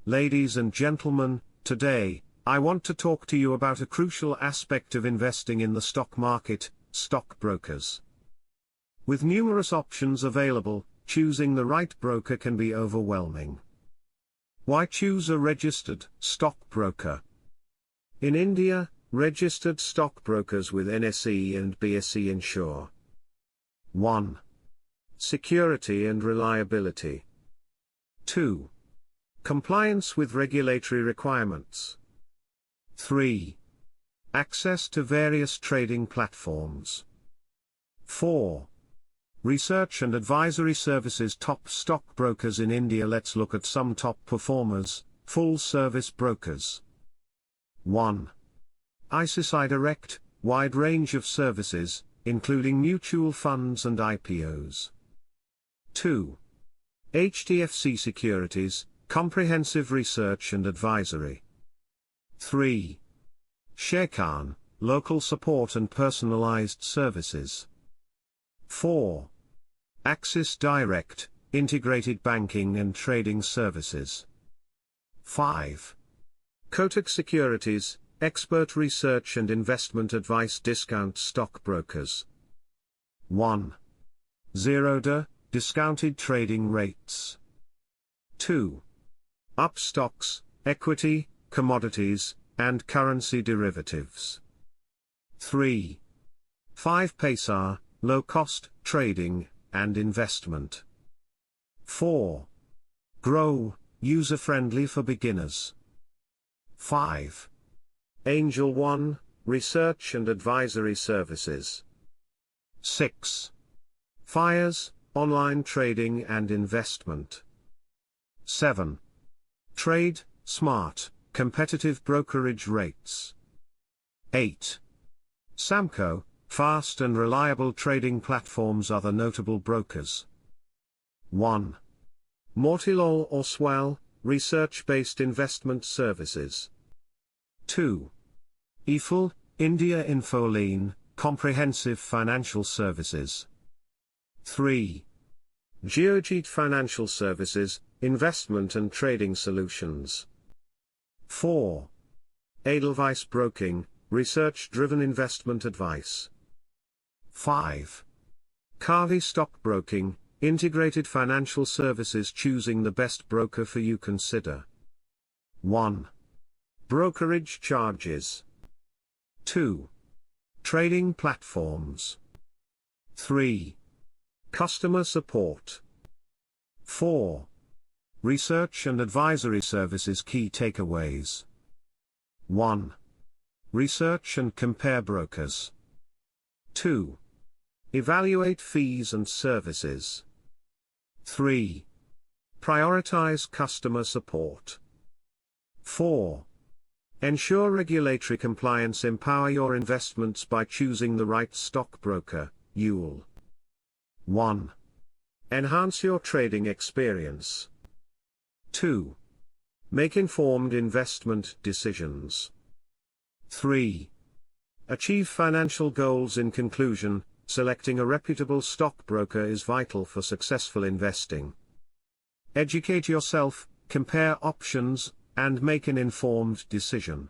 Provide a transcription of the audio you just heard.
Ladies and gentlemen, today, I want to talk to you about a crucial aspect of investing in the stock market, stockbrokers. With numerous options available, choosing the right broker can be overwhelming. Why choose a registered stockbroker? In India, registered stockbrokers with NSE and BSE ensure 1. Security and reliability. 2. Compliance with regulatory requirements. 3. Access to various trading platforms. 4. Research and advisory services. Top stockbrokers in India. Let's look at some top performers, full-service brokers. 1. ICICI Direct, wide range of services, including mutual funds and IPOs. 2. HDFC Securities, comprehensive research and advisory. 3. Sharekhan, local support and personalized services. 4. Axis Direct, integrated banking and trading services. 5. Kotak Securities, expert research and investment advice. Discount stockbrokers. 1. Zerodha, discounted trading rates. 2. Upstocks, equity, commodities, and currency derivatives. 3. 5paisa, low-cost trading and investment. 4. Grow, user-friendly for beginners. 5. Angel One, research and advisory services. 6. FIRES, online trading and investment. 7. Trade Smart, competitive brokerage rates. 8. Samco, fast and reliable trading platforms. Other notable brokers. 1. Motilal Oswal, research-based investment services. 2. IFL, India Infoline, comprehensive financial services. 3. Geojit Financial Services, investment and trading solutions. 4. Edelweiss Broking, research-driven investment advice. 5. Kavi Stockbroking, integrated financial services. Choosing the best broker for you. Consider 1. Brokerage charges. 2. Trading platforms. 3. Customer support. 4. Research and advisory services. Key takeaways. 1. Research and compare brokers. 2. Evaluate fees and services. 3. Prioritize customer support. 4. Ensure regulatory compliance. Empower your investments by choosing the right stockbroker. You'll 1. Enhance your trading experience. 2. Make informed investment decisions. 3. Achieve financial goals. In conclusion, selecting a reputable stockbroker is vital for successful investing. Educate yourself, compare options, and make an informed decision.